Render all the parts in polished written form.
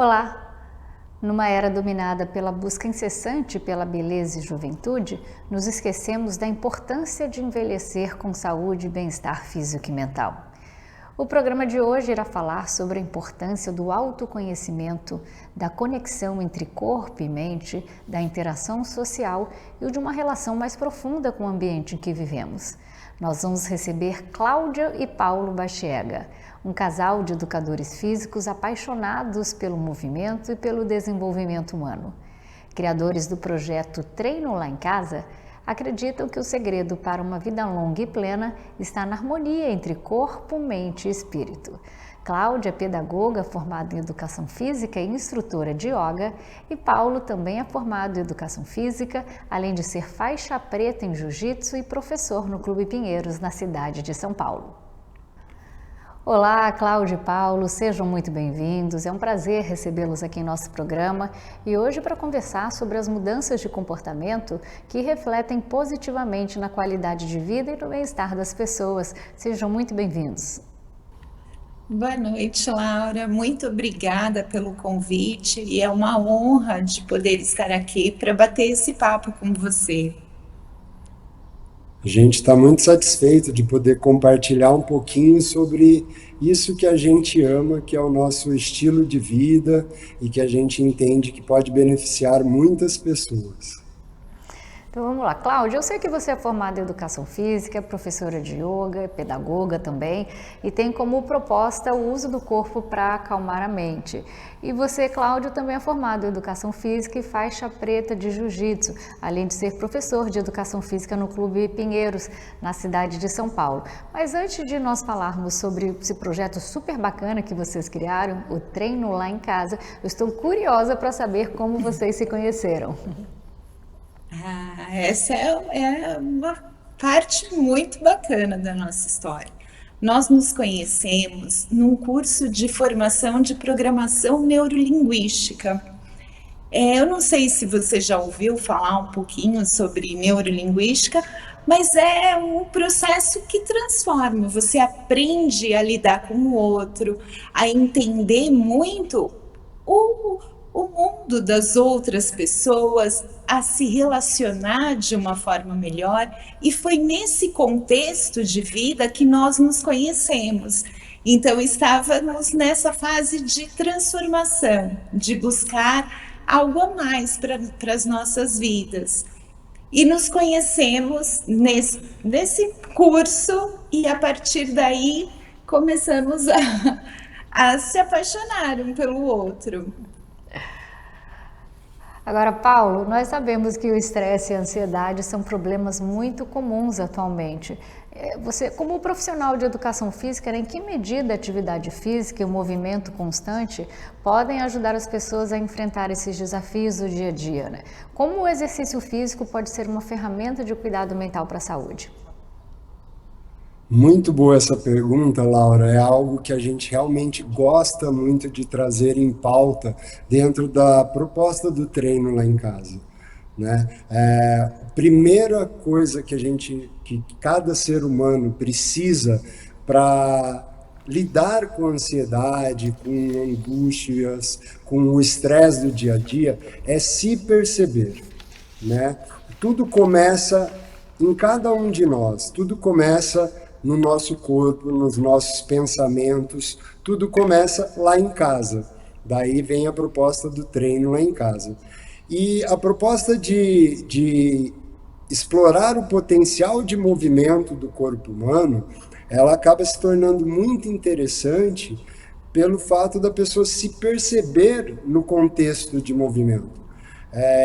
Olá! Numa era dominada pela busca incessante pela beleza e juventude, nos esquecemos da importância de envelhecer com saúde e bem-estar físico e mental. O programa de hoje irá falar sobre a importância do autoconhecimento, da conexão entre corpo e mente, da interação social e de uma relação mais profunda com o ambiente em que vivemos. Nós vamos receber Cláudia e Paulo Bachiega, um casal de educadores físicos apaixonados pelo movimento e pelo desenvolvimento humano. Criadores do projeto Treino Lá em Casa, acreditam que o segredo para uma vida longa e plena está na harmonia entre corpo, mente e espírito. Cláudia é pedagoga formada em educação física e instrutora de yoga, e Paulo também é formado em educação física, além de ser faixa preta em jiu-jitsu e professor no Clube Pinheiros, na cidade de São Paulo. Olá, Cláudia e Paulo, sejam muito bem-vindos. É um prazer recebê-los aqui em nosso programa e hoje para conversar sobre as mudanças de comportamento que refletem positivamente na qualidade de vida e no bem-estar das pessoas. Sejam muito bem-vindos. Boa noite, Laura. Muito obrigada pelo convite e é uma honra de poder estar aqui para bater esse papo com você. A gente está muito satisfeito de poder compartilhar um pouquinho sobre isso que a gente ama, que é o nosso estilo de vida e que a gente entende que pode beneficiar muitas pessoas. Então vamos lá, Cláudia, eu sei que você é formada em educação física, professora de yoga, pedagoga também, e tem como proposta o uso do corpo para acalmar a mente. E você, Cláudio, também é formado em educação física e faixa preta de jiu-jitsu, além de ser professor de educação física no Clube Pinheiros, na cidade de São Paulo. Mas antes de nós falarmos sobre esse projeto super bacana que vocês criaram, o Treino Lá em Casa, eu estou curiosa para saber como vocês se conheceram. Essa é uma parte muito bacana da nossa história. Nós nos conhecemos num curso de formação de programação neurolinguística. Eu não sei se você já ouviu falar um pouquinho sobre neurolinguística, mas é um processo que transforma. Você aprende a lidar com o outro, a entender muito o mundo das outras pessoas, a se relacionar de uma forma melhor, e foi nesse contexto de vida que nós nos conhecemos. Então estávamos nessa fase de transformação, de buscar algo a mais para as nossas vidas. E nos conhecemos nesse curso e a partir daí começamos a se apaixonar um pelo outro. Agora, Paulo, nós sabemos que o estresse e a ansiedade são problemas muito comuns atualmente. Você, como profissional de educação física, em que medida a atividade física e o movimento constante podem ajudar as pessoas a enfrentar esses desafios do dia a dia, né? Como o exercício físico pode ser uma ferramenta de cuidado mental para a saúde? Muito boa essa pergunta, Laura. É algo que a gente realmente gosta muito de trazer em pauta dentro da proposta do treino lá em casa, né? Primeira coisa que cada ser humano precisa para lidar com a ansiedade, com angústias, com o estresse do dia a dia, é se perceber, né? Tudo começa em cada um de nós, tudo começa no nosso corpo, nos nossos pensamentos, tudo começa lá em casa. Daí vem a proposta do treino lá em casa. E a proposta de explorar o potencial de movimento do corpo humano, ela acaba se tornando muito interessante pelo fato da pessoa se perceber no contexto de movimento.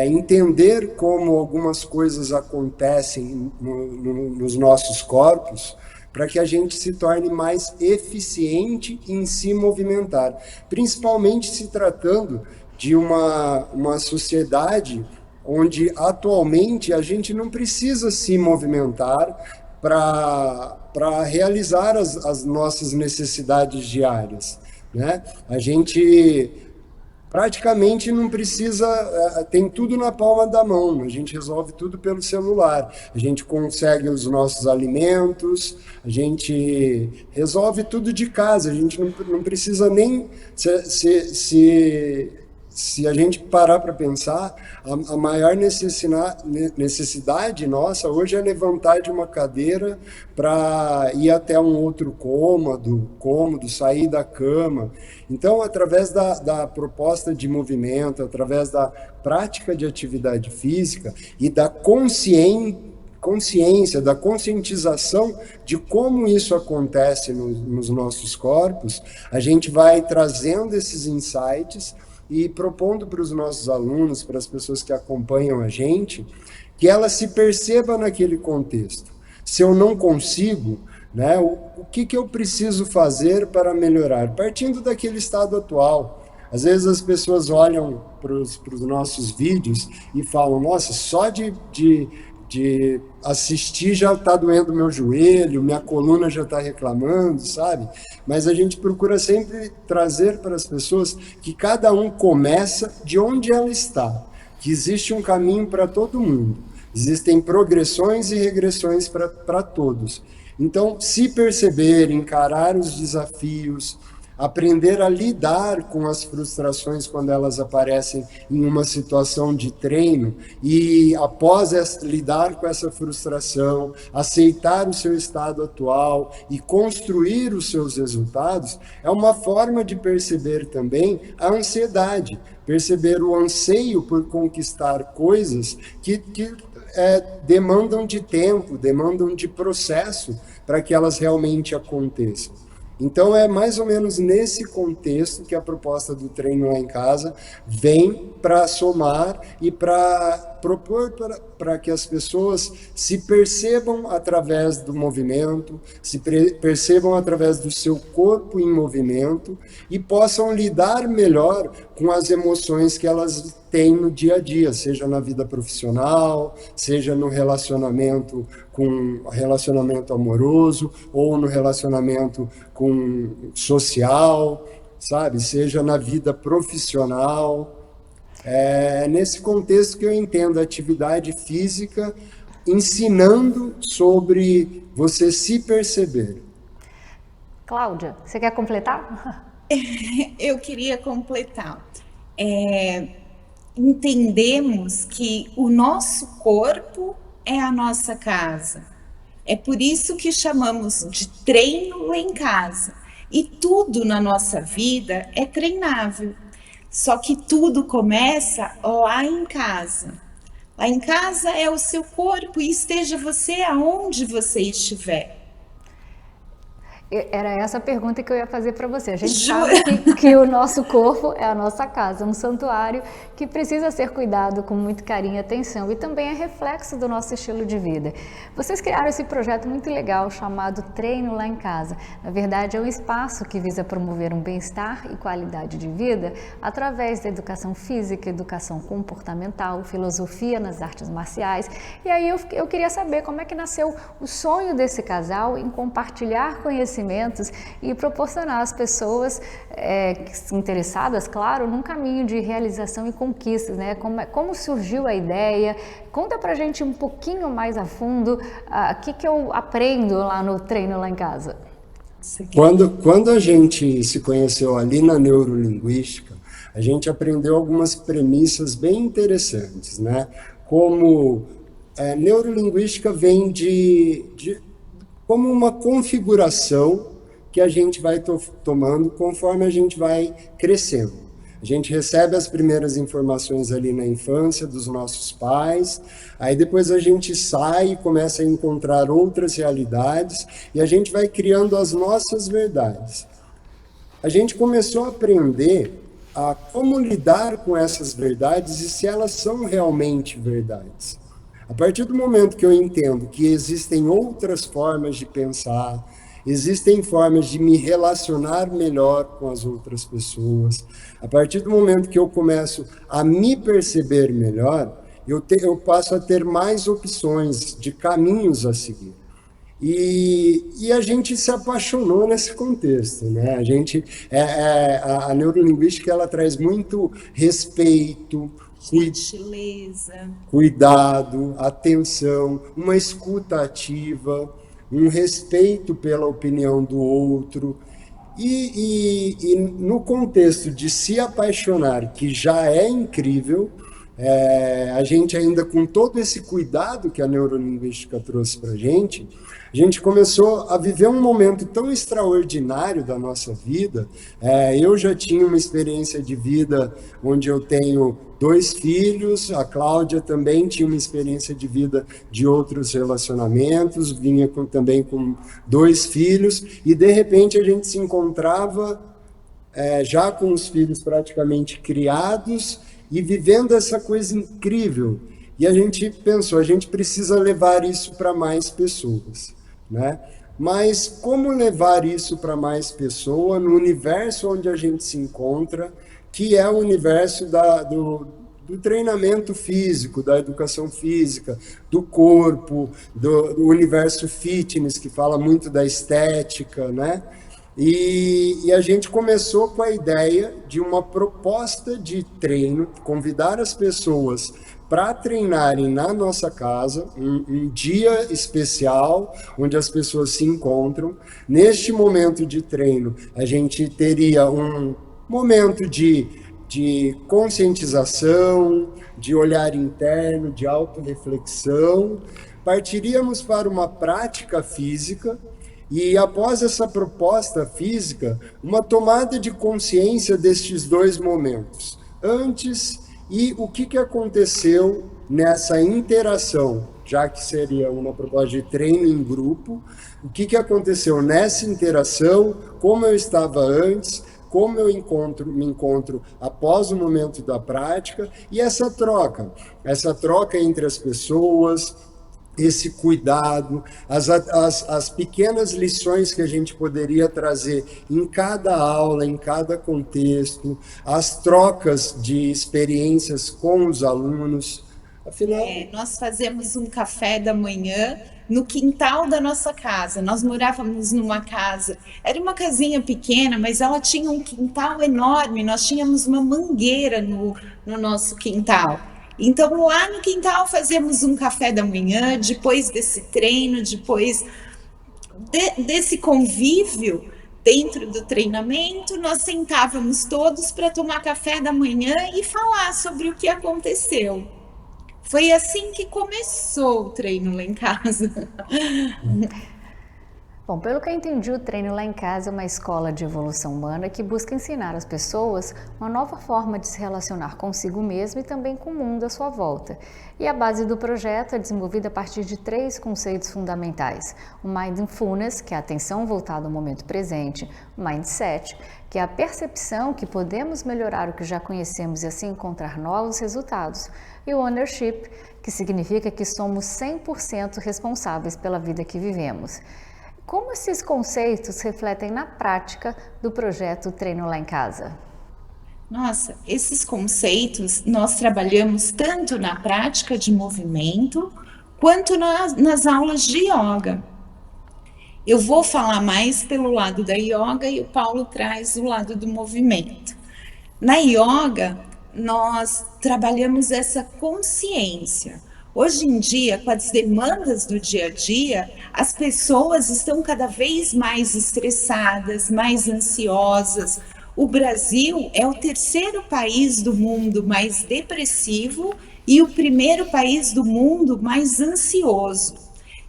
Entender como algumas coisas acontecem nos nossos corpos, para que a gente se torne mais eficiente em se movimentar, principalmente se tratando de uma sociedade onde atualmente a gente não precisa se movimentar para realizar as nossas necessidades diárias, né? A gente praticamente não precisa, tem tudo na palma da mão, a gente resolve tudo pelo celular, a gente consegue os nossos alimentos, a gente resolve tudo de casa, a gente não precisa nem, se a gente parar para pensar, a maior necessidade nossa hoje é levantar de uma cadeira para ir até um outro cômodo, sair da cama. Então, através da proposta de movimento, através da prática de atividade física e da consciência, da conscientização de como isso acontece nos nossos corpos, a gente vai trazendo esses insights e propondo para os nossos alunos, para as pessoas que acompanham a gente, que ela se perceba naquele contexto. Se eu não consigo, né, o que eu preciso fazer para melhorar? Partindo daquele estado atual. Às vezes as pessoas olham para os nossos vídeos e falam, nossa, só de assistir já está doendo meu joelho, minha coluna já está reclamando, sabe? Mas a gente procura sempre trazer para as pessoas que cada um começa de onde ela está, que existe um caminho para todo mundo, existem progressões e regressões para todos. Então, se perceber, encarar os desafios, aprender a lidar com as frustrações quando elas aparecem em uma situação de treino e, após lidar com essa frustração, aceitar o seu estado atual e construir os seus resultados, é uma forma de perceber também a ansiedade, perceber o anseio por conquistar coisas que demandam de tempo, demandam de processo para que elas realmente aconteçam. Então, é mais ou menos nesse contexto que a proposta do Treino Lá em Casa vem para somar e para propor para que as pessoas se percebam através do movimento, se percebam através do seu corpo em movimento e possam lidar melhor com as emoções que elas têm no dia a dia, seja na vida profissional, seja no relacionamento amoroso ou no relacionamento social, sabe? Seja na vida profissional. É nesse contexto que eu entendo a atividade física ensinando sobre você se perceber. Cláudia, você quer completar? Eu queria completar. Entendemos que o nosso corpo é a nossa casa. É por isso que chamamos de treino em casa. E tudo na nossa vida é treinável. Só que tudo começa lá em casa. Lá em casa é o seu corpo e esteja você aonde você estiver. Era essa a pergunta que eu ia fazer para você. A gente sabe que o nosso corpo é a nossa casa, um santuário que precisa ser cuidado com muito carinho e atenção e também é reflexo do nosso estilo de vida. Vocês criaram esse projeto muito legal chamado Treino Lá em Casa. Na verdade, é um espaço que visa promover um bem-estar e qualidade de vida através da educação física, educação comportamental, filosofia nas artes marciais. E aí eu queria saber como é que nasceu o sonho desse casal em compartilhar conhecimentos e proporcionar às pessoas interessadas, claro, num caminho de realização e conquistas, né? Como surgiu a ideia? Conta pra gente um pouquinho mais a fundo o que eu aprendo lá no Treino Lá em Casa. Quando a gente se conheceu ali na neurolinguística, a gente aprendeu algumas premissas bem interessantes, né? Como neurolinguística vem como uma configuração que a gente vai tomando conforme a gente vai crescendo. A gente recebe as primeiras informações ali na infância dos nossos pais, aí depois a gente sai e começa a encontrar outras realidades e a gente vai criando as nossas verdades. A gente começou a aprender a como lidar com essas verdades e se elas são realmente verdades. A partir do momento que eu entendo que existem outras formas de pensar, existem formas de me relacionar melhor com as outras pessoas, a partir do momento que eu começo a me perceber melhor, eu passo a ter mais opções de caminhos a seguir. E a gente se apaixonou nesse contexto, né? A neurolinguística ela traz muito respeito, Gentileza. cuidado, atenção, uma escuta ativa, um respeito pela opinião do outro. E no contexto de se apaixonar, que já é incrível, a gente ainda com todo esse cuidado que a neurolinguística trouxe para a gente começou a viver um momento tão extraordinário da nossa vida. Eu já tinha uma experiência de vida onde eu tenho 2 filhos, a Cláudia também tinha uma experiência de vida de outros relacionamentos, vinha também com 2 filhos, e de repente a gente se encontrava já com os filhos praticamente criados e vivendo essa coisa incrível. E a gente pensou, a gente precisa levar isso para mais pessoas, né? Mas como levar isso para mais pessoas no universo onde a gente se encontra, que é o universo do treinamento físico, da educação física, do corpo, do universo fitness, que fala muito da estética, né? E a gente começou com a ideia de uma proposta de treino, convidar as pessoas para treinarem na nossa casa, um dia especial, onde as pessoas se encontram. Neste momento de treino, a gente teria um momento de conscientização, de olhar interno, de autorreflexão. Partiríamos para uma prática física. E após essa proposta física, uma tomada de consciência destes 2 momentos, antes e o que aconteceu nessa interação, já que seria uma proposta de treino em grupo, o que aconteceu nessa interação, como eu estava antes, como eu me encontro após o momento da prática, e essa troca entre as pessoas, esse cuidado, as pequenas lições que a gente poderia trazer em cada aula, em cada contexto, as trocas de experiências com os alunos. Afinal, Nós fazemos um café da manhã no quintal da nossa casa. Nós morávamos numa casa, era uma casinha pequena, mas ela tinha um quintal enorme. Nós tínhamos uma mangueira no nosso quintal. Então, lá no quintal, fazemos um café da manhã, depois desse treino, depois desse convívio dentro do treinamento, nós sentávamos todos para tomar café da manhã e falar sobre o que aconteceu. Foi assim que começou o treino lá em casa. Bom, pelo que eu entendi, o Treino Lá em Casa é uma escola de evolução humana que busca ensinar às pessoas uma nova forma de se relacionar consigo mesmo e também com o mundo à sua volta. E a base do projeto é desenvolvida a partir de 3 conceitos fundamentais. O Mindfulness, que é a atenção voltada ao momento presente, o Mindset, que é a percepção que podemos melhorar o que já conhecemos e assim encontrar novos resultados, e o Ownership, que significa que somos 100% responsáveis pela vida que vivemos. Como esses conceitos refletem na prática do projeto Treino Lá em Casa? Nossa, esses conceitos nós trabalhamos tanto na prática de movimento quanto nas aulas de yoga. Eu vou falar mais pelo lado da yoga e o Paulo traz o lado do movimento. Na yoga, nós trabalhamos essa consciência. Hoje em dia, com as demandas do dia a dia, as pessoas estão cada vez mais estressadas, mais ansiosas. O Brasil é o 3º país do mundo mais depressivo e o 1º país do mundo mais ansioso.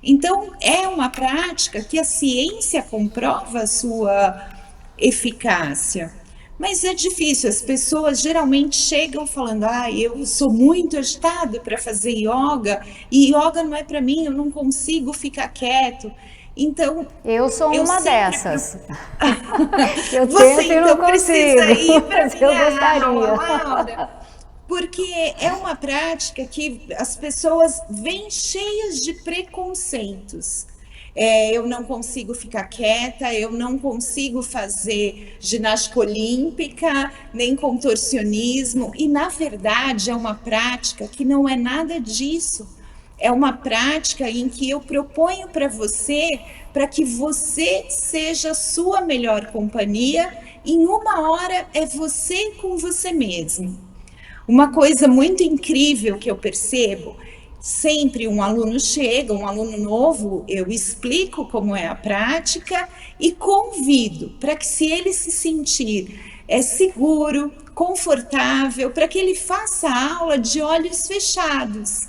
Então, é uma prática que a ciência comprova a sua eficácia. Mas é difícil, as pessoas geralmente chegam falando, eu sou muito agitado para fazer yoga, e yoga não é para mim, eu não consigo ficar quieto. Então, eu sou uma dessas. Eu Você tento e não consigo, precisa ir para minha aula, Laura. Porque é uma prática que as pessoas vêm cheias de preconceitos. Eu não consigo ficar quieta, eu não consigo fazer ginástica olímpica, nem contorcionismo. E, na verdade, é uma prática que não é nada disso. É uma prática em que eu proponho para que você seja a sua melhor companhia. Em uma hora é você com você mesmo. Uma coisa muito incrível que eu percebo, sempre um aluno chega, um aluno novo, eu explico como é a prática e convido para que, se ele se sentir seguro, confortável, para que ele faça a aula de olhos fechados.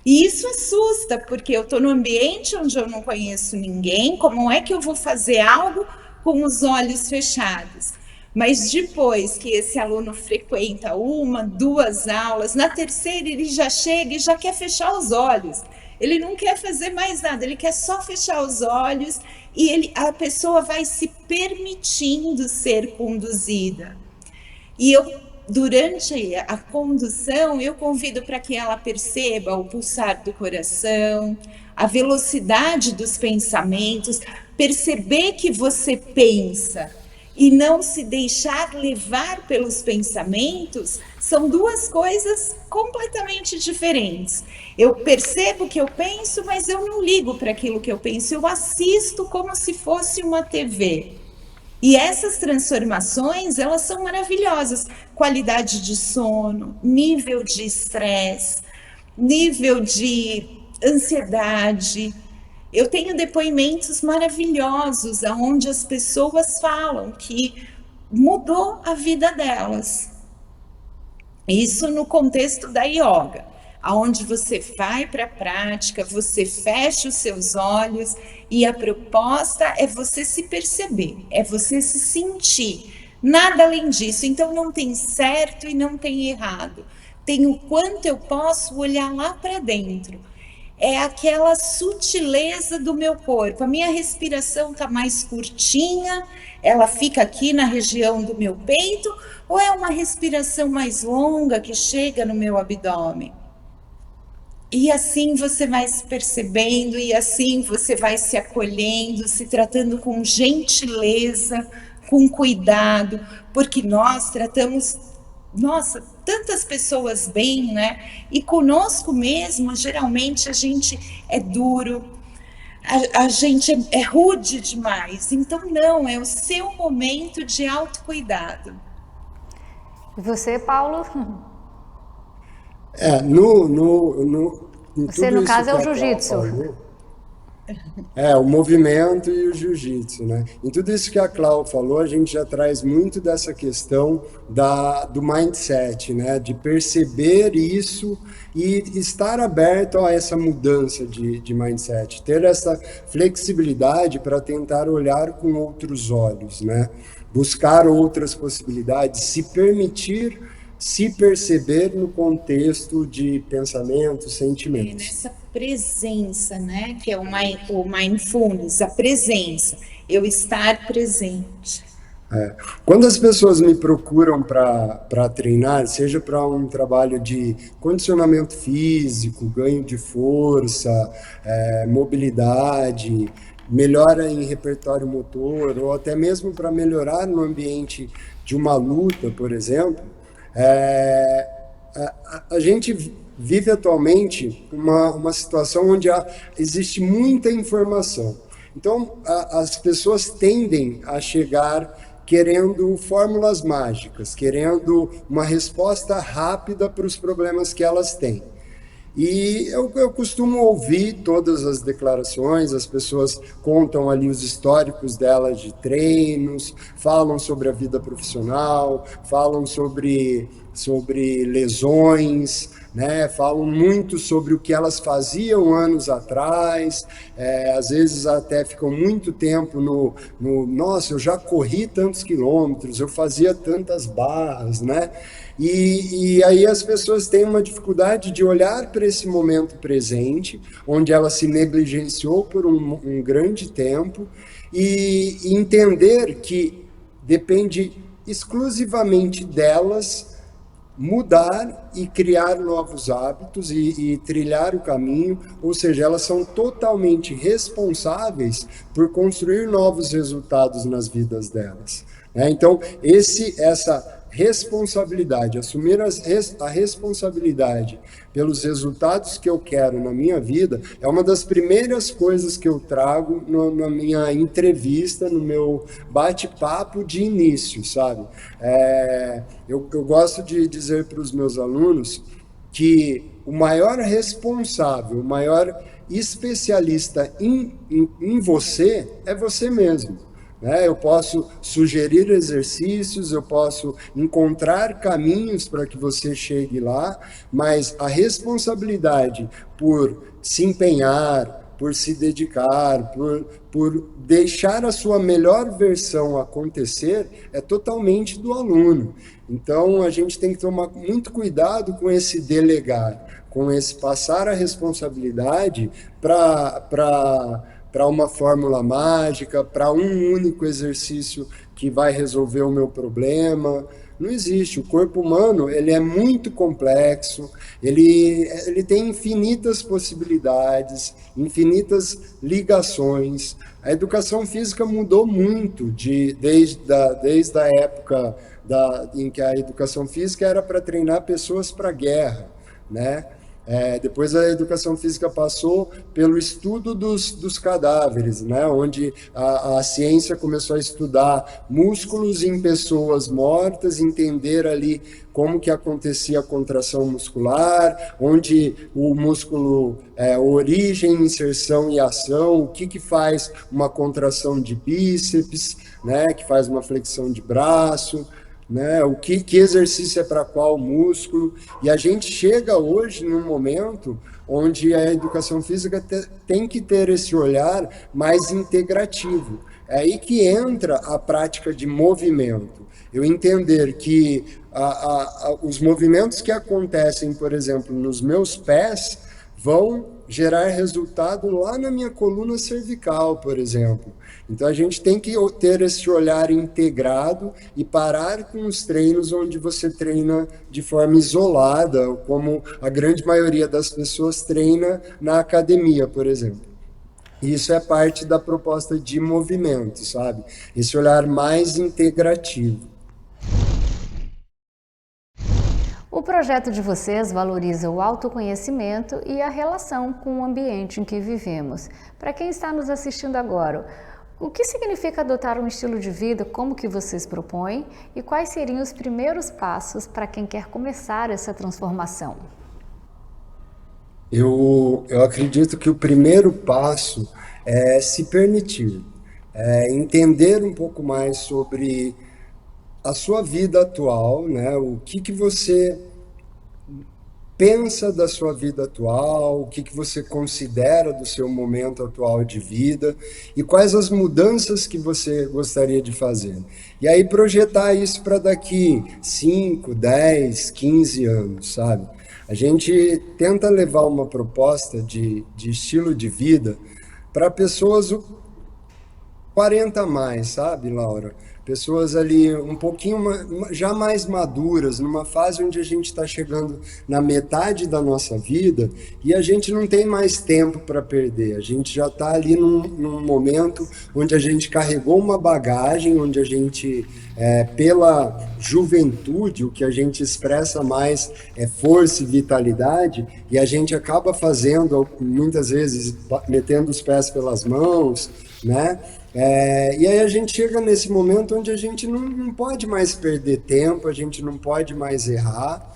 E isso assusta, porque eu estou no ambiente onde eu não conheço ninguém, como é que eu vou fazer algo com os olhos fechados? Mas depois que esse aluno frequenta uma, duas aulas, na terceira ele já chega e já quer fechar os olhos. Ele não quer fazer mais nada, ele quer só fechar os olhos e a pessoa vai se permitindo ser conduzida. E durante a condução, eu convido para que ela perceba o pulsar do coração, a velocidade dos pensamentos, perceber que você pensa e não se deixar levar pelos pensamentos, são duas coisas completamente diferentes. Eu percebo que eu penso, mas eu não ligo para aquilo que eu penso, eu assisto como se fosse uma TV. E essas transformações, elas são maravilhosas. Qualidade de sono, nível de estresse, nível de ansiedade. Eu tenho depoimentos maravilhosos onde as pessoas falam que mudou a vida delas. Isso no contexto da yoga, aonde você vai para a prática, você fecha os seus olhos e a proposta é você se perceber, é você se sentir. Nada além disso. Então não tem certo e não tem errado. Tem o quanto eu posso olhar lá para dentro. É aquela sutileza do meu corpo. A minha respiração está mais curtinha, ela fica aqui na região do meu peito, ou é uma respiração mais longa que chega no meu abdômen? E assim você vai se percebendo, e assim você vai se acolhendo, se tratando com gentileza, com cuidado, porque nós tratamos, nossa, tantas pessoas bem, né? E conosco mesmo, geralmente a gente é duro, a gente é rude demais. Então não, é o seu momento de autocuidado. E você, Paulo? Você, no caso, é o jiu-jitsu. O movimento e o jiu-jitsu, né? Em tudo isso que a Clau falou, a gente já traz muito dessa questão do mindset, né? De perceber isso e estar aberto a essa mudança de mindset, ter essa flexibilidade para tentar olhar com outros olhos, né? Buscar outras possibilidades, se permitir se perceber no contexto de pensamentos, sentimentos. Nessa presença, né? Que é o mindfulness, a presença, eu estar presente. Quando as pessoas me procuram para treinar, seja para um trabalho de condicionamento físico, ganho de força, mobilidade, melhora em repertório motor, ou até mesmo para melhorar no ambiente de uma luta, por exemplo, a gente vive atualmente uma situação onde existe muita informação. Então, as pessoas tendem a chegar querendo fórmulas mágicas, querendo uma resposta rápida para os problemas que elas têm. E eu costumo ouvir todas as declarações, as pessoas contam ali os históricos delas de treinos, falam sobre a vida profissional, falam sobre lesões, né? Falam muito sobre o que elas faziam anos atrás, às vezes até ficam muito tempo nossa, eu já corri tantos quilômetros, eu fazia tantas barras, né? E aí as pessoas têm uma dificuldade de olhar para esse momento presente, onde ela se negligenciou por um grande tempo, e entender que depende exclusivamente delas mudar e criar novos hábitos e trilhar o caminho, ou seja, elas são totalmente responsáveis por construir novos resultados nas vidas delas. Então, responsabilidade, assumir a responsabilidade pelos resultados que eu quero na minha vida, é uma das primeiras coisas que eu trago na minha entrevista, no meu bate-papo de início, sabe? Eu gosto de dizer para os meus alunos que o maior responsável, o maior especialista em você é você mesmo. Né? Eu posso sugerir exercícios, eu posso encontrar caminhos para que você chegue lá, mas a responsabilidade por se empenhar, por se dedicar, por deixar a sua melhor versão acontecer, é totalmente do aluno. Então, a gente tem que tomar muito cuidado com esse delegar, com esse passar a responsabilidade para uma fórmula mágica, para um único exercício que vai resolver o meu problema. Não existe. O corpo humano, ele é muito complexo, ele tem infinitas possibilidades, infinitas ligações. A educação física mudou muito desde a época em que a educação física era para treinar pessoas para a guerra, né? Depois a educação física passou pelo estudo dos cadáveres, né? Onde a ciência começou a estudar músculos em pessoas mortas, entender ali como que acontecia a contração muscular, onde o músculo, origem, inserção e ação, o que faz uma contração de bíceps, né? Que faz uma flexão de braço, né? O que exercício é para qual músculo, e a gente chega hoje num momento onde a educação física tem que ter esse olhar mais integrativo. É aí que entra a prática de movimento. Eu entender que os movimentos que acontecem, por exemplo, nos meus pés, vão gerar resultado lá na minha coluna cervical, por exemplo. Então a gente tem que ter esse olhar integrado e parar com os treinos onde você treina de forma isolada, como a grande maioria das pessoas treina na academia, por exemplo. Isso é parte da proposta de movimento, sabe? Esse olhar mais integrativo. O projeto de vocês valoriza o autoconhecimento e a relação com o ambiente em que vivemos. Para quem está nos assistindo agora, o que significa adotar um estilo de vida como que vocês propõem e quais seriam os primeiros passos para quem quer começar essa transformação? Eu acredito que o primeiro passo é se permitir, entender um pouco mais sobre a sua vida atual, né? O que você pensa da sua vida atual, o que você considera do seu momento atual de vida e quais as mudanças que você gostaria de fazer. E aí projetar isso para daqui 5, 10, 15 anos, sabe? A gente tenta levar uma proposta de estilo de vida para pessoas 40 a mais, sabe, Laura? Pessoas ali um pouquinho já mais maduras, numa fase onde a gente está chegando na metade da nossa vida e a gente não tem mais tempo para perder. A gente já está ali num momento onde a gente carregou uma bagagem, onde a gente, pela juventude, o que a gente expressa mais é força e vitalidade, e a gente acaba fazendo, muitas vezes, metendo os pés pelas mãos, né? E aí a gente chega nesse momento onde a gente não pode mais perder tempo, a gente não pode mais errar.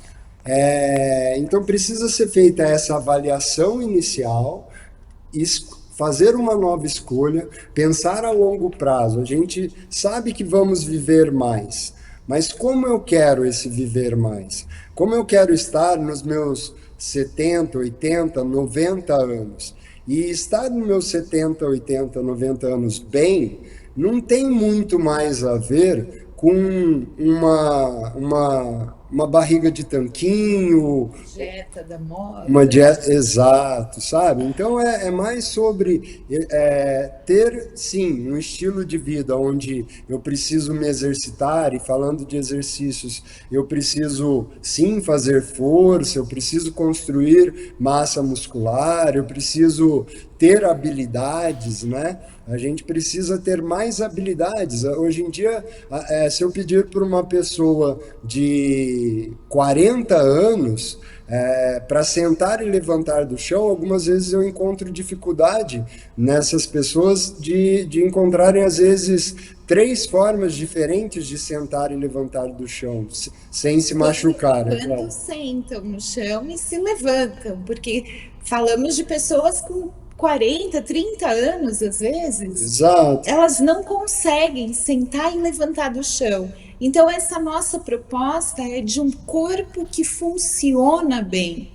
Então precisa ser feita essa avaliação inicial, fazer uma nova escolha, pensar a longo prazo. A gente sabe que vamos viver mais, mas como eu quero esse viver mais? Como eu quero estar nos meus 70, 80, 90 anos? E estar nos meus 70, 80, 90 anos bem, não tem muito mais a ver com uma barriga de tanquinho. Dieta da moda. Uma dieta, exato, sabe? Então é mais sobre ter, sim, um estilo de vida onde eu preciso me exercitar, e falando de exercícios, eu preciso, sim, fazer força, eu preciso construir massa muscular, eu preciso ter habilidades, né? A gente precisa ter mais habilidades. Hoje em dia, se eu pedir para uma pessoa de 40 anos para sentar e levantar do chão, algumas vezes eu encontro dificuldade nessas pessoas de encontrarem, às vezes, três formas diferentes de sentar e levantar do chão, sem se machucar, é Quando claro. sentam no chão e se levantam, porque falamos de pessoas com 40, 30 anos, às vezes, Exato. elas não conseguem sentar e levantar do chão. Então, essa nossa proposta é de um corpo que funciona bem.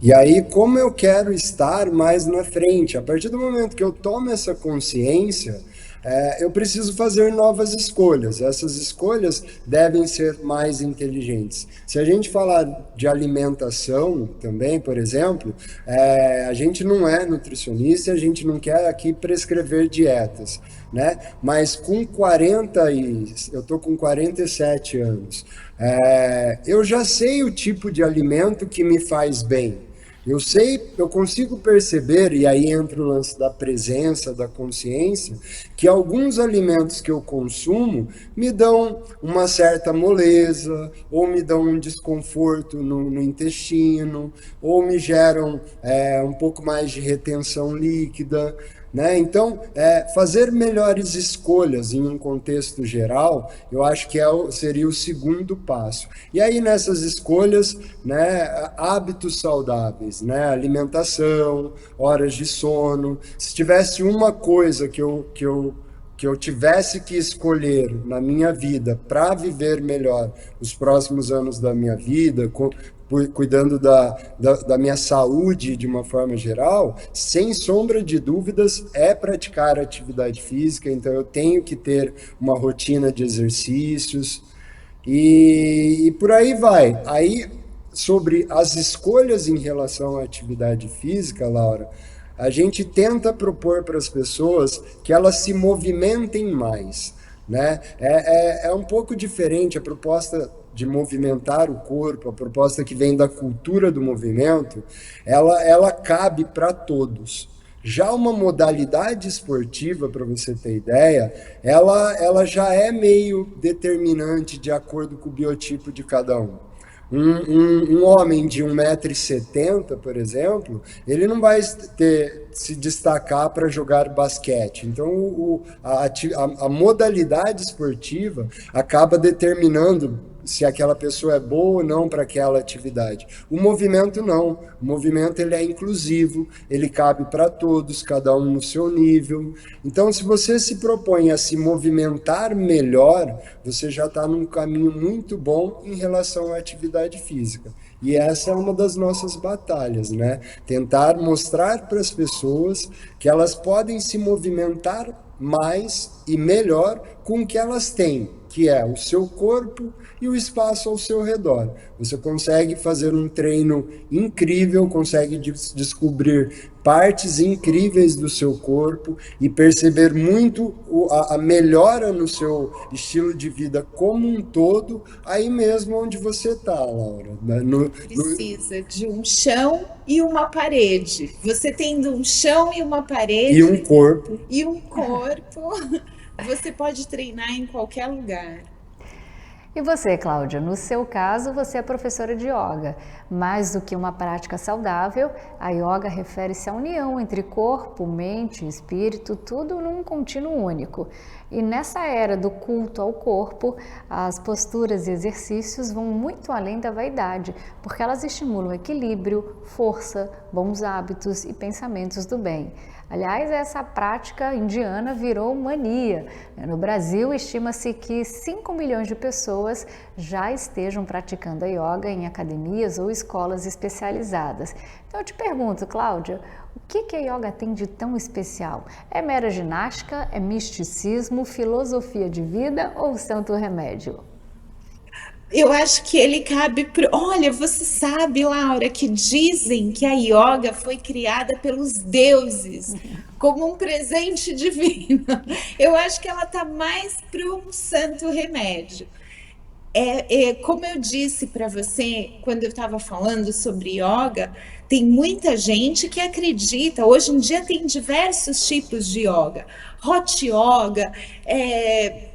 E aí, como eu quero estar mais na frente? A partir do momento que eu tomo essa consciência, eu preciso fazer novas escolhas. Essas escolhas devem ser mais inteligentes. Se a gente falar de alimentação também, por exemplo, a gente não é nutricionista, a gente não quer aqui prescrever dietas, né? Mas com 40 eu tô com 47 anos, eu já sei o tipo de alimento que me faz bem. Eu sei, eu consigo perceber, e aí entra o lance da presença, da consciência, que alguns alimentos que eu consumo me dão uma certa moleza, ou me dão um desconforto no intestino, ou me geram um pouco mais de retenção líquida. Né? Então, fazer melhores escolhas em um contexto geral, eu acho que seria o segundo passo. E aí, nessas escolhas, né, hábitos saudáveis, né, alimentação, horas de sono. Se tivesse uma coisa que eu tivesse que escolher na minha vida para viver melhor os próximos anos da minha vida, cuidando da minha saúde de uma forma geral, sem sombra de dúvidas, é praticar atividade física. Então, eu tenho que ter uma rotina de exercícios e por aí vai. Aí, sobre as escolhas em relação à atividade física, Laura, a gente tenta propor para as pessoas que elas se movimentem mais, né? É um pouco diferente a proposta de movimentar o corpo, a proposta que vem da cultura do movimento, ela cabe para todos. Já uma modalidade esportiva, para você ter ideia, ela já é meio determinante de acordo com o biotipo de cada um. Um homem de 1,70 m, por exemplo, ele não vai se destacar para jogar basquete. Então, a modalidade esportiva acaba determinando se aquela pessoa é boa ou não para aquela atividade. O movimento não. O movimento ele é inclusivo, ele cabe para todos, cada um no seu nível. Então, se você se propõe a se movimentar melhor, você já está num caminho muito bom em relação à atividade física. E essa é uma das nossas batalhas, né? Tentar mostrar para as pessoas que elas podem se movimentar mais e melhor com o que elas têm, que é o seu corpo e o espaço ao seu redor. Você consegue fazer um treino incrível, consegue descobrir partes incríveis do seu corpo e perceber muito a melhora no seu estilo de vida como um todo, aí mesmo onde você está, Laura. Precisa de um chão e uma parede. Você tendo um chão e uma E parede um corpo. e um corpo, você pode treinar em qualquer lugar. E você, Cláudia, no seu caso, você é professora de yoga. Mais do que uma prática saudável, a yoga refere-se à união entre corpo, mente e espírito, tudo num contínuo único. E nessa era do culto ao corpo, as posturas e exercícios vão muito além da vaidade, porque elas estimulam equilíbrio, força, bons hábitos e pensamentos do bem. Aliás, essa prática indiana virou mania. No Brasil, estima-se que 5 milhões de pessoas já estejam praticando a yoga em academias ou escolas especializadas. Então eu te pergunto, Cláudia, o que a yoga tem de tão especial? É mera ginástica, é misticismo, filosofia de vida ou santo remédio? Eu acho que ele cabe pro... Olha, você sabe, Laura, que dizem que a yoga foi criada pelos deuses como um presente divino. Eu acho que ela tá mais para um santo remédio. Como eu disse para você, quando eu estava falando sobre yoga, tem muita gente que acredita. Hoje em dia tem diversos tipos de yoga. Hot yoga,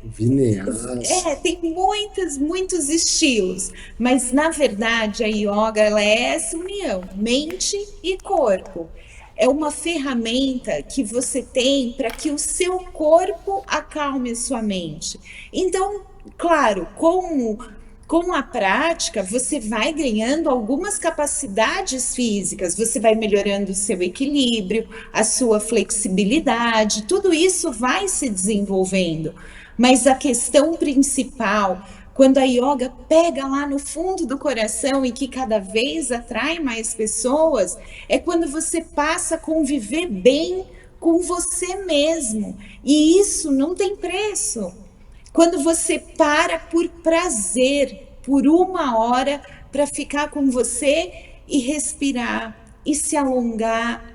Vinyasa. tem muitos estilos. Mas, na verdade, a yoga ela é essa união, mente e corpo. É uma ferramenta que você tem para que o seu corpo acalme a sua mente. Então, claro, com a prática, você vai ganhando algumas capacidades físicas, você vai melhorando o seu equilíbrio, a sua flexibilidade, tudo isso vai se desenvolvendo. Mas a questão principal, quando a yoga pega lá no fundo do coração e que cada vez atrai mais pessoas, é quando você passa a conviver bem com você mesmo. E isso não tem preço. Quando você para por prazer, por uma hora, para ficar com você e respirar, e se alongar,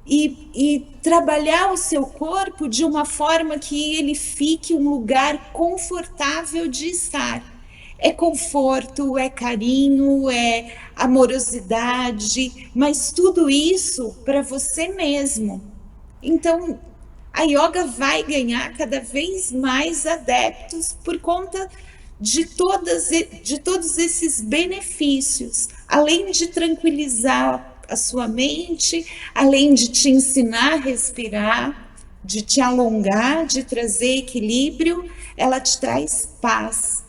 e trabalhar o seu corpo de uma forma que ele fique um lugar confortável de estar. É conforto, é carinho, é amorosidade, mas tudo isso para você mesmo. Então, a yoga vai ganhar cada vez mais adeptos por conta de todos esses benefícios, além de tranquilizar a sua mente, além de te ensinar a respirar, de te alongar, de trazer equilíbrio, ela te traz paz.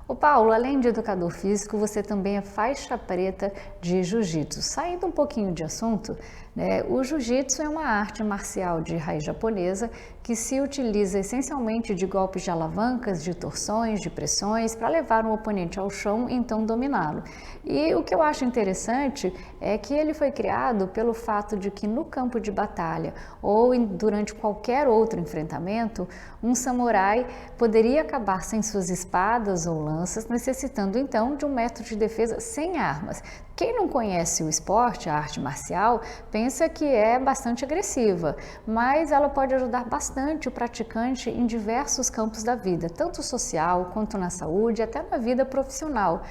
O Paulo, além de educador físico, você também é faixa preta de jiu-jitsu. Saindo um pouquinho de assunto, né, o jiu-jitsu é uma arte marcial de raiz japonesa que se utiliza essencialmente de golpes de alavancas, de torções, de pressões para levar um oponente ao chão e então dominá-lo. E o que eu acho interessante é que ele foi criado pelo fato de que no campo de batalha ou durante qualquer outro enfrentamento, um samurai poderia acabar sem suas espadas ou lanças, necessitando então de um método de defesa sem armas. Quem não conhece o esporte, a arte marcial, pensa que é bastante agressiva, mas ela pode ajudar bastante o praticante em diversos campos da vida, tanto social quanto na saúde, até na vida profissional.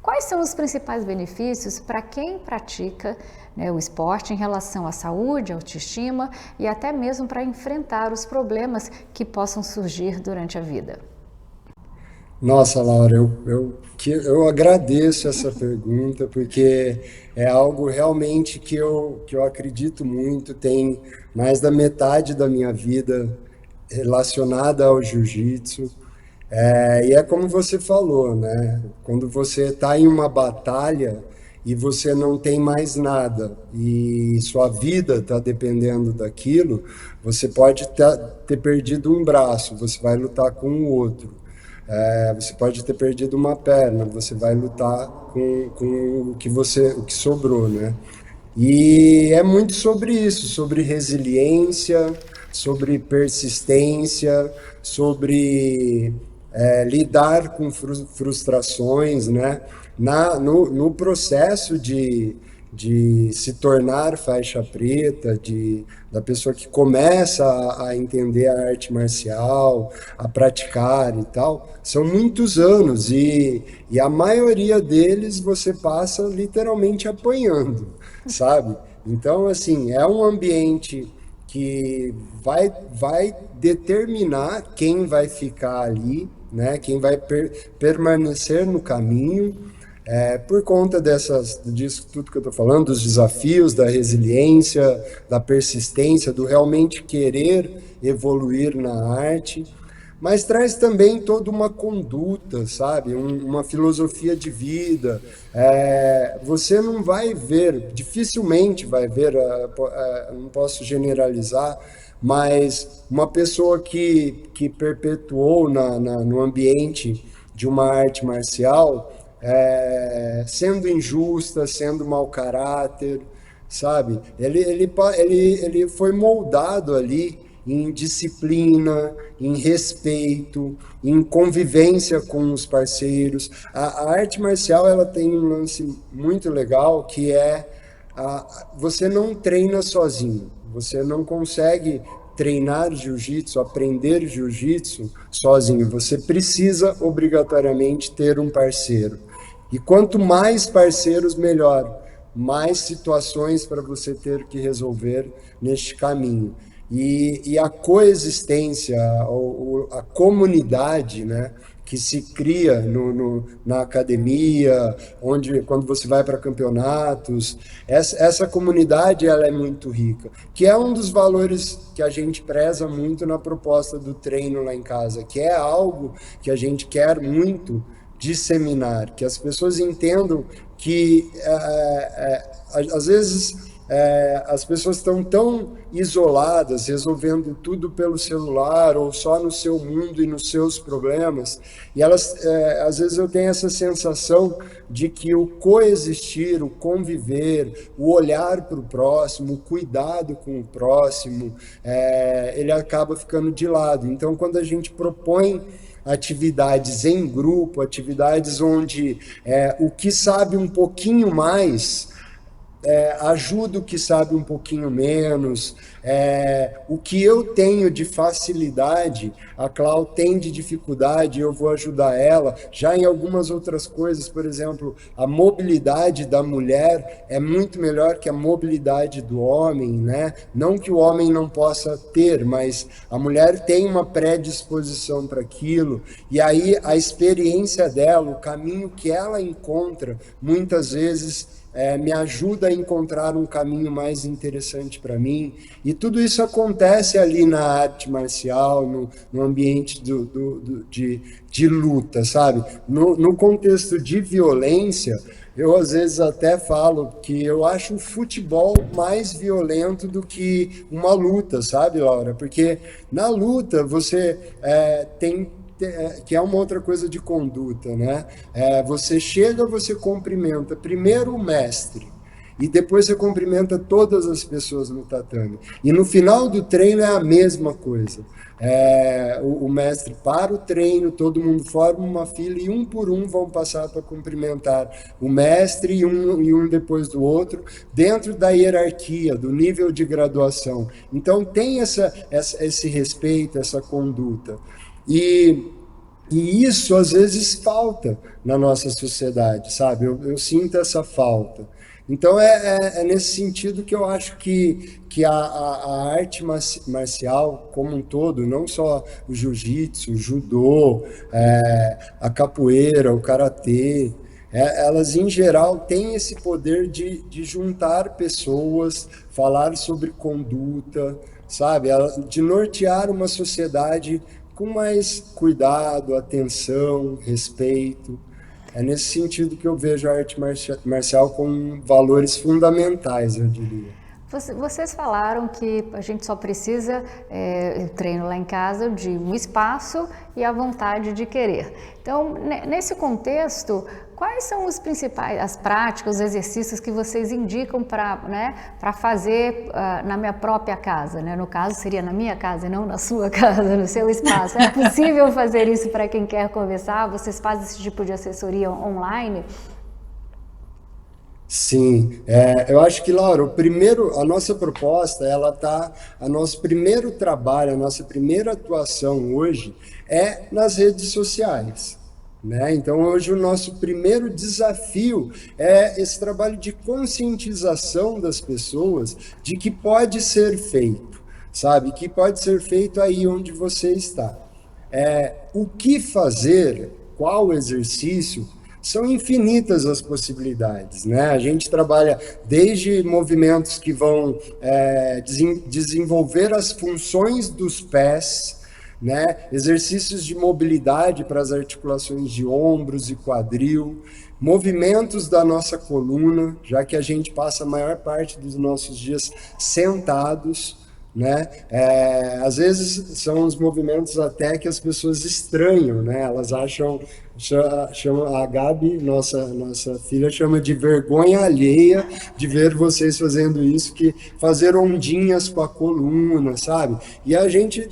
Quais são os principais benefícios para quem pratica, né, o esporte em relação à saúde, à autoestima e até mesmo para enfrentar os problemas que possam surgir durante a vida? Nossa, Laura, eu agradeço essa pergunta, porque é algo realmente que eu acredito muito. Tem mais da metade da minha vida relacionada ao jiu-jitsu. E é como você falou, né? Quando você está em uma batalha e você não tem mais nada e sua vida está dependendo daquilo, você pode ter perdido um braço, você vai lutar com o outro. Você pode ter perdido uma perna, você vai lutar com o que sobrou, né? E é muito sobre isso, sobre resiliência, sobre persistência, sobre lidar com frustrações, né? No processo de se tornar faixa preta, da pessoa que começa a entender a arte marcial, a praticar e tal, são muitos anos e a maioria deles você passa literalmente apanhando, sabe? Então, assim, é um ambiente que vai determinar quem vai ficar ali, né? Quem vai permanecer no caminho, por conta disso tudo que eu estou falando, dos desafios, da resiliência, da persistência, do realmente querer evoluir na arte, mas traz também toda uma conduta, sabe? Uma filosofia de vida. Você não vai ver, dificilmente vai ver, não posso generalizar, mas uma pessoa que perpetuou no ambiente de uma arte marcial, sendo injusta, sendo mau caráter, sabe? Ele foi moldado ali em disciplina, em respeito, em convivência com os parceiros. A arte marcial ela tem um lance muito legal que você não treina sozinho, você não consegue treinar jiu-jitsu, aprender jiu-jitsu sozinho. Você precisa obrigatoriamente ter um parceiro. E quanto mais parceiros, melhor. Mais situações para você ter que resolver neste caminho. E a coexistência, a comunidade, né, que se cria na academia, quando você vai para campeonatos, essa comunidade ela é muito rica, que é um dos valores que a gente preza muito na proposta do treino lá em casa, que é algo que a gente quer muito disseminar, que as pessoas entendam que às vezes as pessoas estão tão isoladas, resolvendo tudo pelo celular ou só no seu mundo e nos seus problemas, e elas, às vezes eu tenho essa sensação de que o coexistir, o conviver, o olhar para o próximo, o cuidado com o próximo, ele acaba ficando de lado. Então, quando a gente propõe atividades em grupo, atividades onde o que sabe um pouquinho mais ajuda o que sabe um pouquinho menos, o que eu tenho de facilidade, a Clau tem de dificuldade, eu vou ajudar ela. Já em algumas outras coisas, por exemplo, a mobilidade da mulher é muito melhor que a mobilidade do homem, né? Não que o homem não possa ter, mas a mulher tem uma predisposição para aquilo, e aí a experiência dela, o caminho que ela encontra, muitas vezes me ajuda a encontrar um caminho mais interessante para mim. E tudo isso acontece ali na arte marcial, no ambiente de luta, sabe? No contexto de violência, eu às vezes até falo que eu acho o futebol mais violento do que uma luta, sabe, Laura? Porque na luta você tem que é uma outra coisa de conduta, né? Você chega, você cumprimenta primeiro o mestre, e depois você cumprimenta todas as pessoas no tatame. E no final do treino é a mesma coisa. O mestre para o treino, todo mundo forma uma fila e um por um vão passar para cumprimentar o mestre e um depois do outro, dentro da hierarquia, do nível de graduação. Então tem esse respeito, essa conduta. E isso, às vezes, falta na nossa sociedade, sabe? Eu sinto essa falta. Então, é nesse sentido que eu acho que a arte marcial como um todo, não só o jiu-jitsu, o judô, a capoeira, o karatê, elas, em geral, têm esse poder de juntar pessoas, falar sobre conduta, sabe? De nortear uma sociedade com mais cuidado, atenção, respeito. É nesse sentido que eu vejo a arte marcial com valores fundamentais, eu diria. Vocês falaram que a gente só precisa, eu treino lá em casa, de um espaço e a vontade de querer. Então, nesse contexto, quais são os principais, as práticas, os exercícios que vocês indicam para fazer na minha própria casa, né? No caso, seria na minha casa e não na sua casa, no seu espaço. É possível fazer isso para quem quer conversar? Vocês fazem esse tipo de assessoria online? Sim, eu acho que, Laura, a nossa proposta, o nosso primeiro trabalho, a nossa primeira atuação hoje é nas redes sociais, né? Então, hoje o nosso primeiro desafio é esse trabalho de conscientização das pessoas de que pode ser feito, sabe? Que pode ser feito aí onde você está. O que fazer, qual exercício, são infinitas as possibilidades, né? A gente trabalha desde movimentos que vão desenvolver as funções dos pés, né? Exercícios de mobilidade para as articulações de ombros e quadril, movimentos da nossa coluna, já que a gente passa a maior parte dos nossos dias sentados, né? Às vezes são os movimentos até que as pessoas estranham, né? Elas acham, a Gabi, nossa filha, chama de vergonha alheia de ver vocês fazendo isso, que fazer ondinhas com a coluna, sabe? E a gente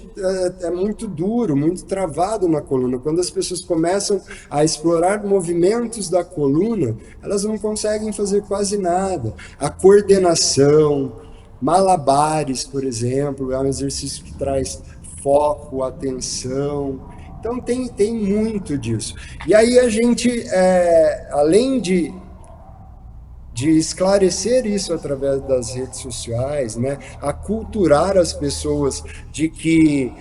é muito duro, muito travado na coluna. Quando as pessoas começam a explorar movimentos da coluna, elas não conseguem fazer quase nada. A coordenação, Malabares, por exemplo, é um exercício que traz foco, atenção. Então tem muito disso. E aí a gente, além de esclarecer isso através das redes sociais, né? Aculturar as pessoas de que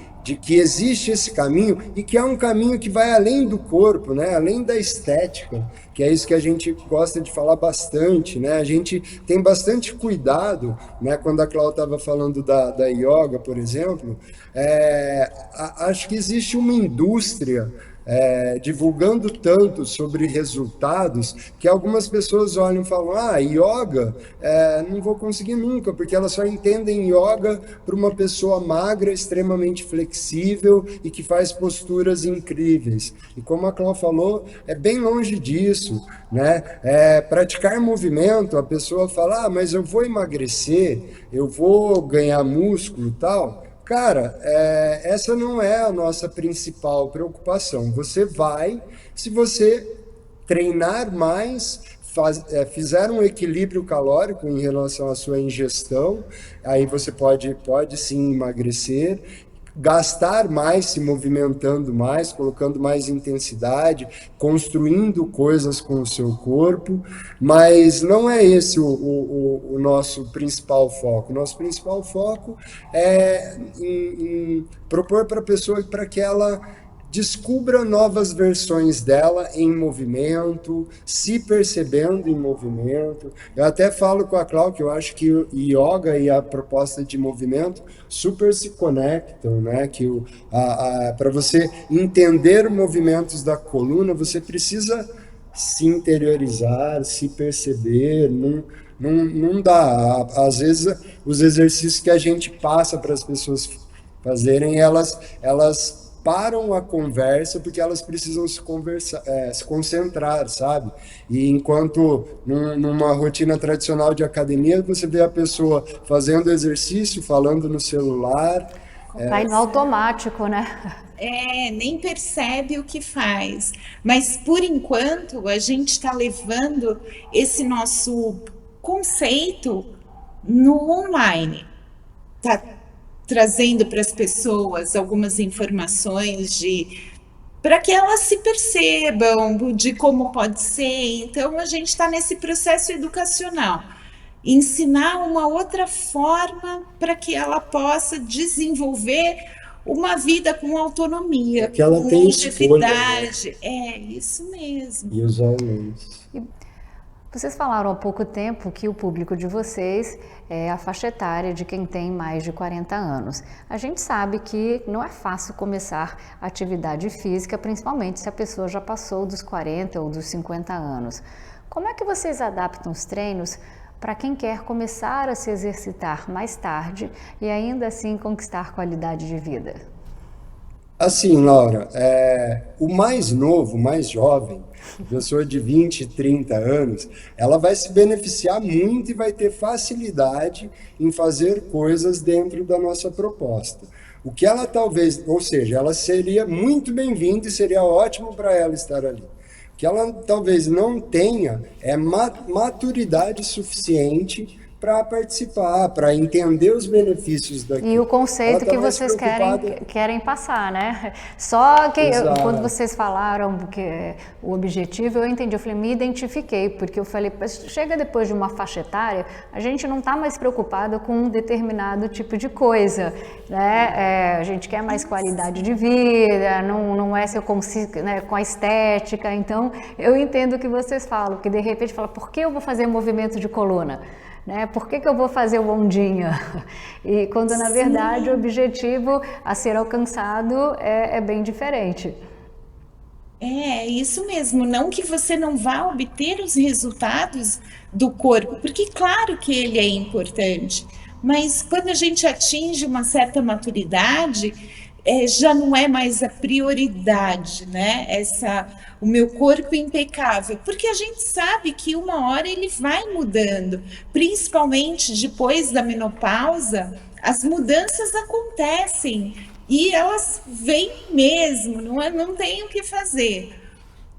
existe esse caminho e que é um caminho que vai além do corpo, né? Além da estética, que é isso que a gente gosta de falar bastante, né? A gente tem bastante cuidado, né? Quando a Cláudia estava falando da yoga, por exemplo, acho que existe uma indústria divulgando tanto sobre resultados que algumas pessoas olham e falam: ah, yoga, não vou conseguir nunca, porque elas só entendem yoga para uma pessoa magra, extremamente flexível e que faz posturas incríveis. E como a Cláudia falou, é bem longe disso, né? Praticar movimento, a pessoa fala: ah, mas eu vou emagrecer, eu vou ganhar músculo e tal. Cara, essa não é a nossa principal preocupação. Você vai, se você treinar mais, fizer um equilíbrio calórico em relação à sua ingestão, aí você pode sim emagrecer, gastar mais, se movimentando mais, colocando mais intensidade, construindo coisas com o seu corpo, mas não é esse o nosso principal foco. O nosso principal foco é em propor para a pessoa para que ela descubra novas versões dela em movimento, se percebendo em movimento. Eu até falo com a Cláudia que eu acho que o yoga e a proposta de movimento super se conectam, né? Que para você entender movimentos da coluna, você precisa se interiorizar, se perceber, não dá. Às vezes, os exercícios que a gente passa para as pessoas fazerem, elas param a conversa porque elas precisam se concentrar, sabe? E enquanto numa rotina tradicional de academia, você vê a pessoa fazendo exercício, falando no celular. Tá no automático, né? Nem percebe o que faz. Mas, por enquanto, a gente está levando esse nosso conceito no online. Tá trazendo para as pessoas algumas informações para que elas se percebam de como pode ser. Então, a gente está nesse processo educacional. Ensinar uma outra forma para que ela possa desenvolver uma vida com autonomia, que ela com tem escolha, né? É isso mesmo. E os alunos. Vocês falaram há pouco tempo que o público de vocês é a faixa etária de quem tem mais de 40 anos. A gente sabe que não é fácil começar atividade física, principalmente se a pessoa já passou dos 40 ou dos 50 anos. Como é que vocês adaptam os treinos para quem quer começar a se exercitar mais tarde e ainda assim conquistar qualidade de vida? Assim, Laura, o mais novo, o mais jovem, pessoa de 20, 30 anos, ela vai se beneficiar muito e vai ter facilidade em fazer coisas dentro da nossa proposta. O que ela talvez, ou seja, ela seria muito bem-vinda e seria ótimo para ela estar ali. O que ela talvez não tenha é maturidade suficiente para participar, para entender os benefícios daquilo. E o conceito que vocês querem passar, né? Só que quando vocês falaram que o objetivo, eu entendi, eu falei, me identifiquei, porque eu falei, chega depois de uma faixa etária, a gente não está mais preocupado com um determinado tipo de coisa, né? A gente quer mais qualidade de vida, não é se eu consigo, né, com a estética. Então, eu entendo o que vocês falam, que de repente fala, por que eu vou fazer movimento de coluna? Né? Por que eu vou fazer o ondinha? E quando, na verdade, o objetivo a ser alcançado é bem diferente. Isso mesmo. Não que você não vá obter os resultados do corpo, porque claro que ele é importante, mas quando a gente atinge uma certa maturidade, já não é mais a prioridade, né? O meu corpo impecável, porque a gente sabe que uma hora ele vai mudando, principalmente depois da menopausa, as mudanças acontecem e elas vêm mesmo, não tem o que fazer.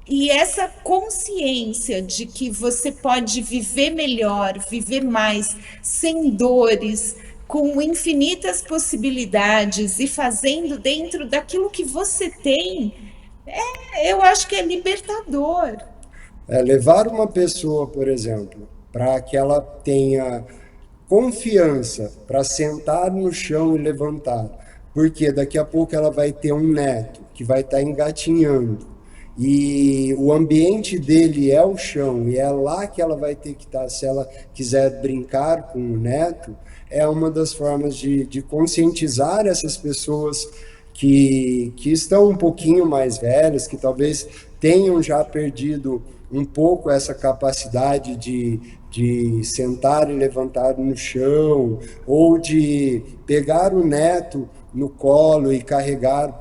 E essa consciência de que você pode viver melhor, viver mais, sem dores, com infinitas possibilidades e fazendo dentro daquilo que você tem, eu acho que é libertador. Levar uma pessoa, por exemplo, para que ela tenha confiança para sentar no chão e levantar, porque daqui a pouco ela vai ter um neto que vai estar engatinhando e o ambiente dele é o chão e é lá que ela vai ter que estar se ela quiser brincar com o neto. É uma das formas de conscientizar essas pessoas que estão um pouquinho mais velhas, que talvez tenham já perdido um pouco essa capacidade de sentar e levantar no chão, ou de pegar o neto no colo e carregar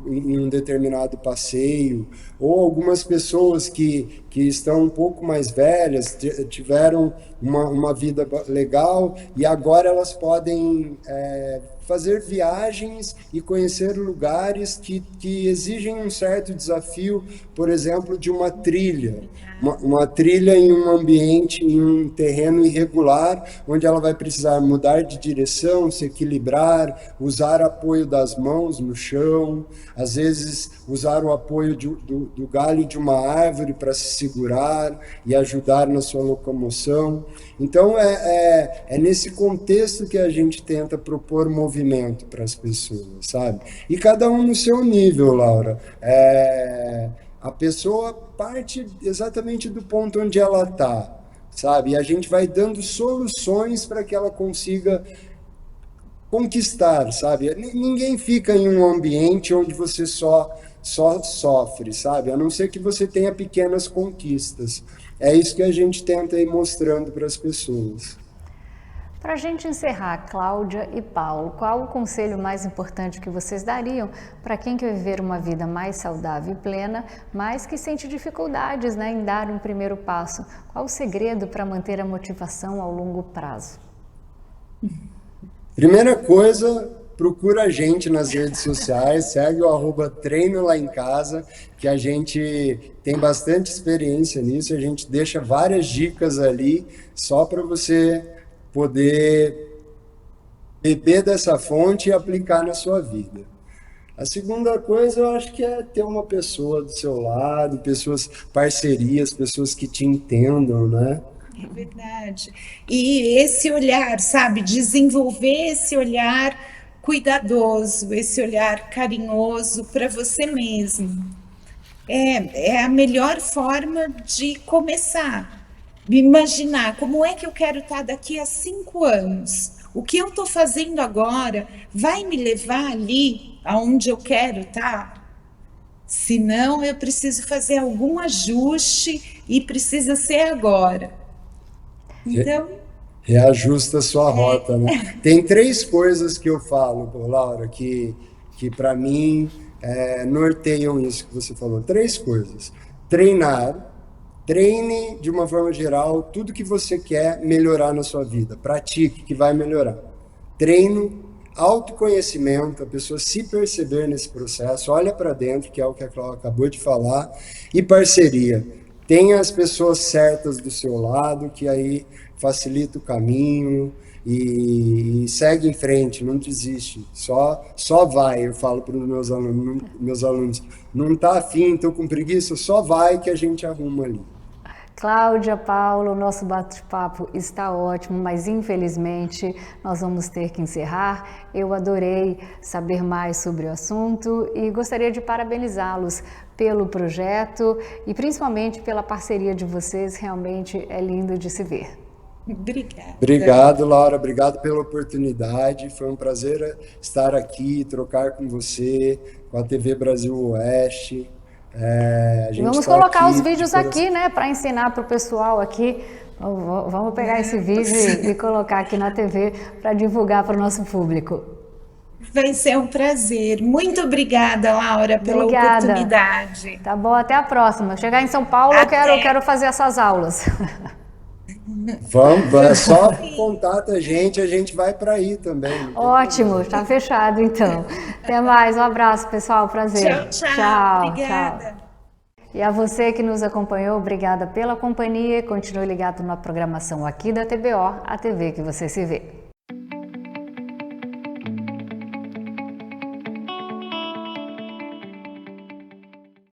em um determinado passeio, ou algumas pessoas que estão um pouco mais velhas, tiveram uma vida legal e agora elas podem fazer viagens e conhecer lugares que exigem um certo desafio, por exemplo, de uma trilha. Uma trilha em um ambiente, em um terreno irregular, onde ela vai precisar mudar de direção, se equilibrar, usar apoio das mãos no chão, às vezes usar o apoio do galho de uma árvore para se segurar e ajudar na sua locomoção. Então, é nesse contexto que a gente tenta propor movimento para as pessoas, sabe? E cada um no seu nível, Laura. A pessoa parte exatamente do ponto onde ela está, sabe? E a gente vai dando soluções para que ela consiga conquistar, sabe? Ninguém fica em um ambiente onde você só sofre, sabe? A não ser que você tenha pequenas conquistas. É isso que a gente tenta ir mostrando para as pessoas. Para a gente encerrar, Cláudia e Paulo, qual o conselho mais importante que vocês dariam para quem quer viver uma vida mais saudável e plena, mas que sente dificuldades, né, em dar um primeiro passo? Qual o segredo para manter a motivação ao longo prazo? Primeira coisa, procura a gente nas redes sociais, segue o @treino lá em casa, que a gente tem bastante experiência nisso, a gente deixa várias dicas ali só para você poder beber dessa fonte e aplicar na sua vida. A segunda coisa, eu acho que é ter uma pessoa do seu lado, parcerias, pessoas que te entendam, né? É verdade. E esse olhar, sabe, desenvolver esse olhar cuidadoso, esse olhar carinhoso para você mesmo. É a melhor forma de começar. Imaginar como é que eu quero estar daqui a 5 anos. O que eu estou fazendo agora vai me levar ali aonde eu quero estar? Se não, eu preciso fazer algum ajuste e precisa ser agora. Então, Reajusta a sua rota, né? Tem 3 coisas que eu falo, Laura, que para mim norteiam isso que você falou. 3 coisas. Treine de uma forma geral tudo que você quer melhorar na sua vida. Pratique, que vai melhorar. Treino, autoconhecimento, a pessoa se perceber nesse processo, olha para dentro, que é o que a Cláudia acabou de falar, e parceria. Tenha as pessoas certas do seu lado, que aí facilita o caminho e segue em frente, não desiste, só vai. Eu falo para os meus alunos, não está afim, estou com preguiça, só vai que a gente arruma ali. Cláudia, Paulo, nosso bate-papo está ótimo, mas infelizmente nós vamos ter que encerrar. Eu adorei saber mais sobre o assunto e gostaria de parabenizá-los pelo projeto e principalmente pela parceria de vocês, realmente é lindo de se ver. obrigada. Obrigado, Laura, obrigado pela oportunidade, foi um prazer estar aqui, trocar com você, com a TV Brasil Oeste. Vamos colocar os vídeos aqui, né, para ensinar para o pessoal aqui. Vamos pegar esse vídeo e colocar aqui na TV para divulgar para o nosso público. Vai ser um prazer. Muito obrigada, Laura, pela oportunidade. Tá bom, até a próxima. Chegar em São Paulo, eu quero fazer essas aulas. Vamos, só contata a gente vai para aí também. Ótimo, está fechado então. Até mais, um abraço pessoal, prazer. Tchau. Obrigada. Tchau. E a você que nos acompanhou, obrigada pela companhia. Continue ligado na programação aqui da TBO, a TV que você se vê.